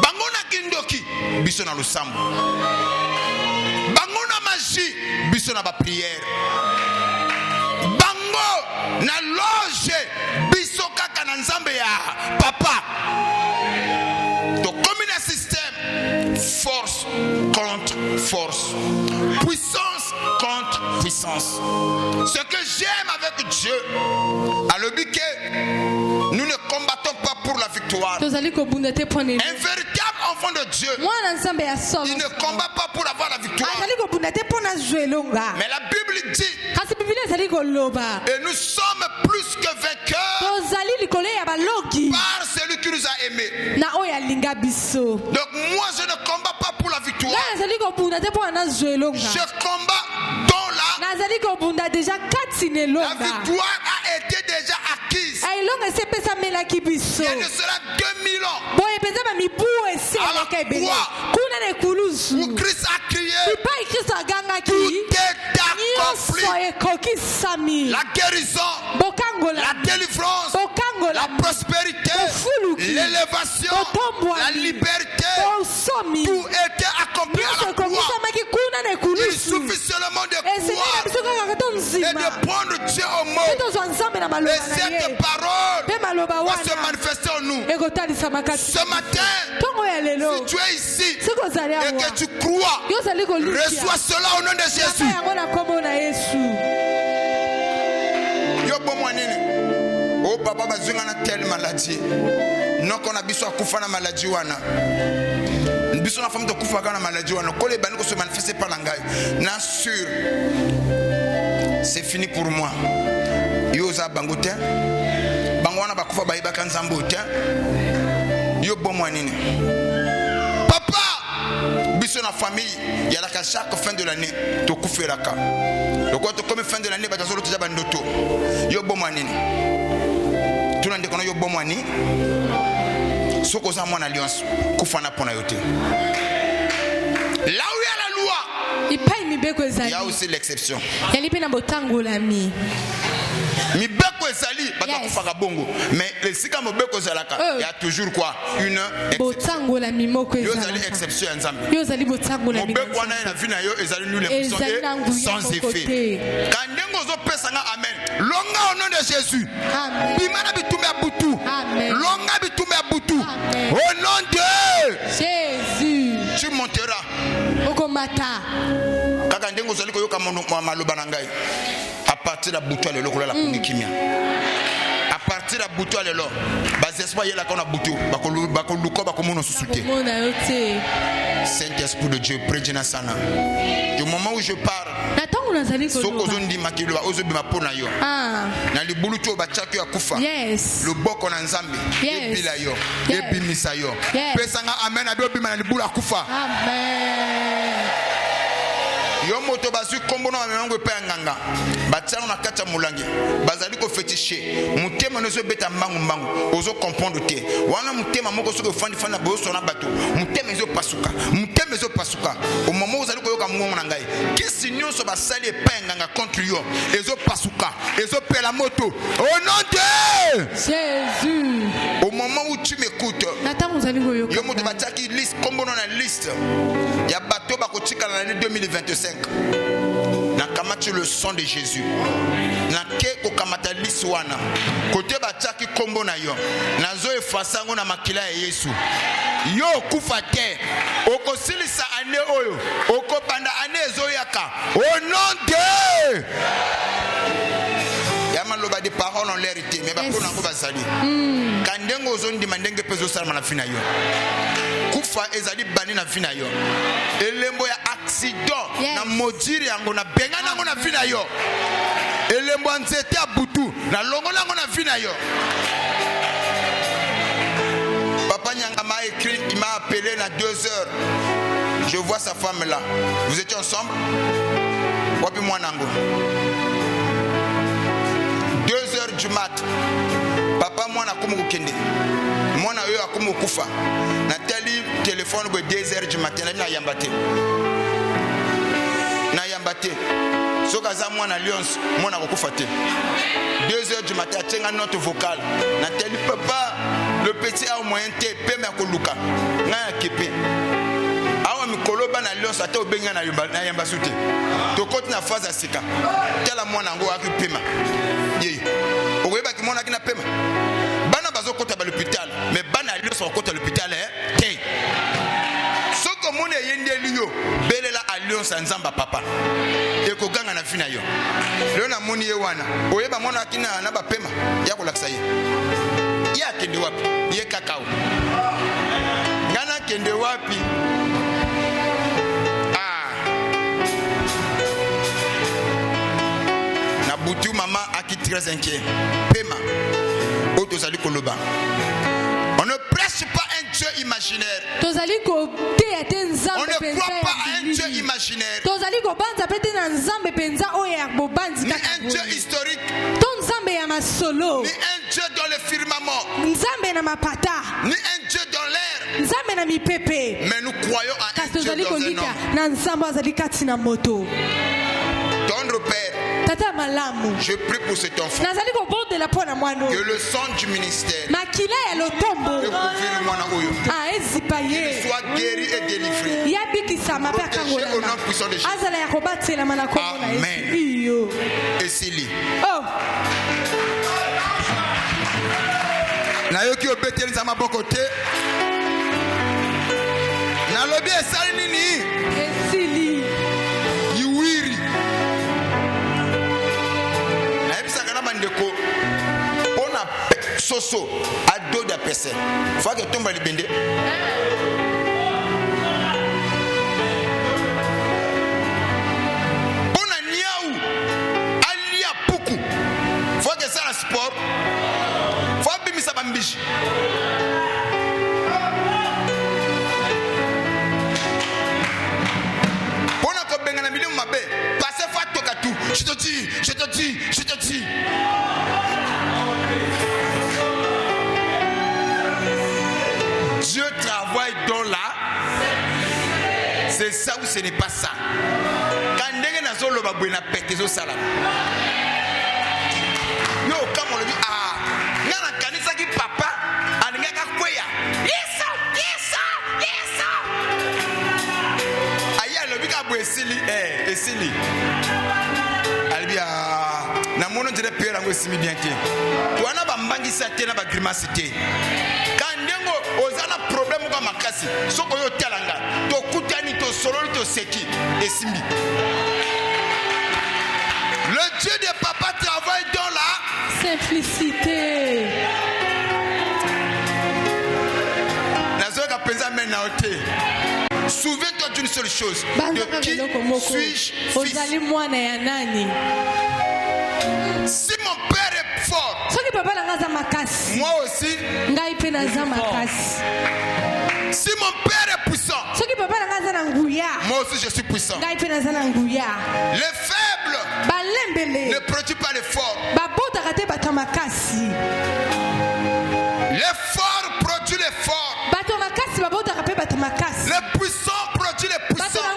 bango na kindoki biso na lusambo bango na magie biso na ba prière bango na loge biso kaka na nzambe ya papa. To comme un système force contre force, puissance contre puissance. Ce que j'aime avec Dieu, à le but que nous ne combattons pas pour la victoire. Un véritable enfant de Dieu, il ne combat pas pour avoir la victoire. Mais la Bible dit, et nous sommes plus que vainqueurs par celui qui nous a aimés. Donc moi je ne combats pas pour la victoire. Je combats dans la victoire a été déjà acquise. Il y a de cela 2000 ans à la croix où Christ a crié tout est accompli. La guérison, la délivrance, la prospérité, l'élévation, la liberté, tout était accompli à la croix. Il suffit seulement de croire et de prendre Dieu au mot. Et cette parole va se manifester en nous. Ce matin, si tu es ici et que tu crois, reçois cela au nom de Jésus. Yo bomo nini? Oh papa bazunga na telle maladie. Non qu'on a biso akufa na maladie wana. Biso na femme de kufa na maladie wana. Ko le bani ko se manifester par ngai. Na sûr. C'est fini pour moi. Yo za bangote. Bangwana bakufa ba ibaka nzambo te. Yo bomo nini? Papa biso na famille ya la chaque fin de l'année to kuferaka. Donc quand comme fin de l'année batazolo déjà bandoto. Yo bomo nini? Tuna ndeko na yo bomo ni. Soko za mwana alliance kufana pona yote. Là où il y a la loi, il y a aussi l'exception. Mibeko ezali bato kufaka bongo mais le sika mobeko zalaka il y a toujours quoi une exception. Yo zali exception ya nzambe mobeko wana na vie na yo ezali nul impuissant sans effet kandengo zo pesa nga amen longa au nom de Jésus bimana bitumba butu longa bitumba butu au nom de Jésus tu monteras okomata kaka ndengo zali ko yoka maloba na ngai à partir de la bouteille de l'eau, la kimia. À partir de la bouteille de l'eau, espoir yela qu'on a bouteille, bakoluko bakomono susute. Saint-Esprit de Dieu, prédina sana. Du moment où je pars, soko zondi makilo ozo bima pona yo. Na libulu to bachaki ya kufa. Le boko na nzambe, ebila yo, ebimisa yo. Pesanga amen abi obima na libulu akufa. Amen. Yo moto basu kombono na mengo pe nganga batiano na kata mulangi bazali ko féticher mutema no zo beta mbangu ozo comprendre te wana mutema moko so ko fandi fanda boso na bato mutema ezo pasuka au moment où vous allez koyoka mungu na ngai kisi nyonso basali pe nganga contre yo ezo pasuka ezo pela moto au nom de Jésus. Au moment où tu me écoute. Yo mo de bataki liste comme on a liste. Ya bateau ba kotika l'année 2025. Na kamati le sang de Jésus. Na ke ko kamata liste wana. Côté bataki kombo na yo. Na zo efasa ngo na makila ya Yesu. Yo kufa te. Okosilisa ane oyo. Okopanda ane ezoyaka. Au nom de Yamaloba des paroles en l'air été, mais pas pour n'en basali. Kandengo zone di mandenge peso salma na fina yo. Kufa ezali bani na fina yo. Elembo ya accident na modiri yango na benga nango na fina yo. Elembo nzete ya butu na longo nango na fina yo. Papa Nyanga m'a écrit, il m'a appelé à 2 heures. Je vois sa femme là. Vous étiez ensemble? Wapi moi nango. 2 heures du mat. Papa moi na kumu kende. Moi na yo akumu kufa. Na teli téléphone go 2 heures du matin na yambate. Na yambate. Soka za moi na Lyons, moi na kufa te. 2 heures du matin tenga note vocale. Na teli papa, le petit a au moyen te peme akoluka. Na kipe. Awa mikoloba na Lyons ate obenga na yamba sute. To kote na phase asika. Tela moi na ngo akipema. Ogoyeba ki mona kina pema bana bazo kota ba l'hôpital mais bana Lyons so kota l'hôpital te soko mona yende liyo belela a Lyons nzamba papa eko ganga na fina yo leo na moni ye wana oyeba mona kina na ba pema ya kolakisa ye ya kende wapi ye kakao ngana kende wapi Boutou maman a qui très inquiet. Pema. On ne prêche pas un Dieu imaginaire. On ne croit pas à un Dieu imaginaire. Ni un Dieu historique. Ni un Dieu dans le firmament. Ni un Dieu dans l'air. Mais nous croyons à un Dieu dans un homme. Tendre Père, je prie pour cet enfant que le sang du ministère qu'il soit guéri et délivré, protégé au nom puissant de Jésus. Amen. Et Sili nayoki obeteli za maboko te nalobi esali nini Esili yiwiri naebisaka na bandeko mpona soso ado da pese fake tomba libende mpona niau alia puku fake esala sport fo abimisa bambishi mpona kobengana milimo mabe pase fo atoka tu je te dis Dieu travaille dans là. C'est ça ou ce n'est pas ça. Quand ndenge na zolo babwe na pete zo sala. Yo kama le dit ah, ngana kanisa ki papa anengaka kweya. Yes. Aya le bika bwe esili esili. Albia na mono dire pera ngo simi bien te. To ana ba mbangisa te na ba grimace te. Kandengo ozana problème kwa makasi. Soko yo talanga. To kutani to sololi to seki esimbi. Le Dieu de papa travaille dans la simplicité. Nazoka penza mena ote. Souviens-toi d'une seule chose. De qui suis-je fils? Si mon père est fort, moi aussi. Si mon père est puissant, moi aussi je suis puissant. Les faibles ne produisent pas les forts. Les forts produisent les forts. Les puissants produisent les puissants.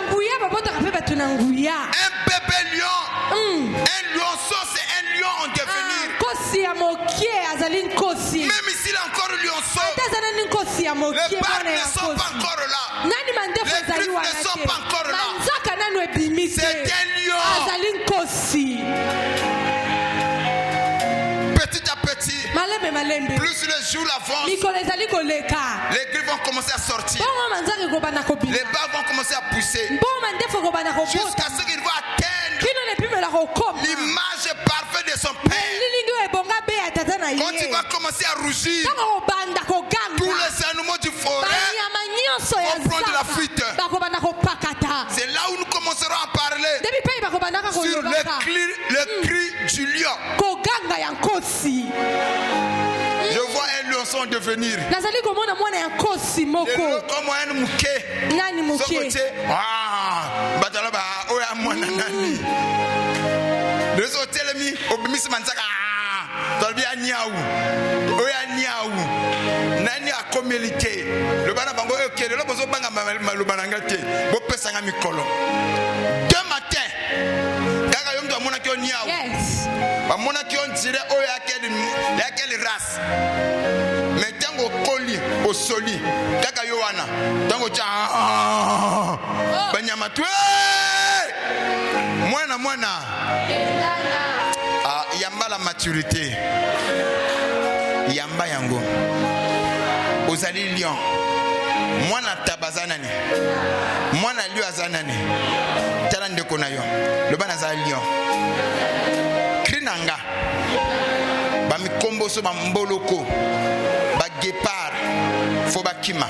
Un bébé lion, un lionceau, c'est un lion en devenir. Même ici, il a encore un lionceau. nkosi ya mokie Les barbes mwana ne ya sont pas nkosi. encore là. Nani mandefu Les ezali griffes wana ne sont te. pas encore là. Manzaka nanu ebimi te. C'est un lion. Azali nkosi. Petit à petit, Malembe malembe. plus les jours avancent, Mikolo ezali koleka. les griffes vont commencer à sortir. Bongo manzaka ekobanda kobima. Les barbes vont commencer à pousser. Bongo mandefu ekobanda Jusqu'à kobota. ce qu'il va atteindre Kino nepimela kokoma. l'image parfaite de son père. Lilingi ebonga be ya tata na ye. Quand il va commencer à rougir, Tango kobanda tous koganga. les animaux du forêt, Banyama nyonso ya vont prendre la fuite. bakobanda kopakata. c'est là où nous commencerons à parler Debi pe bakobandaka sur kolobaka. le cri du lion. Koganga ya nkosi. Je vois un lionçon devenir. Nazali komona mwana ya nkosi Et moko. comme un mouquet. Nani Ce mokie. côté, bataloba, oya mwana nani. Le sauté le mi, obimisi manzaka. Tolbi a niaou. Oya niaou. Nani a communiqué. Le bana bango ok, le bozo banga le bananga te. Bo pesanga mikolo. Deux matins. Gaga yom do mona ki on niaou. Yes. Ba mona ki on dire oya quelle race. Mais tango koli au soli. Gaga yowana. Tango cha. Banyama tu. Mwana. Ah, yamba la maturité. Yamba yango. Ozali lion. Mwana tabazanani. Mwana lion azanani. Tala ndeko na yo. Le bana za lion. Krinanga. Ba mikombo so ba mboloko. Ba guépard. Fo ba kima.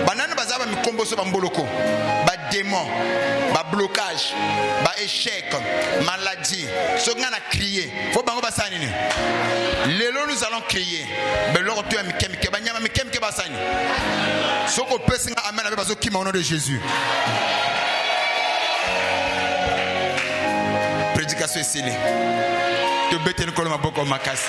Banana bazaba mikombo so ba mboloko. Ba démon. Ba blocage. Ba échec. Maladie. So ngana crier. Faut bango basani ni. Lelo nous allons crier. Mais l'or tu ami kemike banyama mi kemike basani. Soko pesinga amen avec bazo kima au nom de Jésus. Prédication ici. Tu bête une colombe à beaucoup makasi.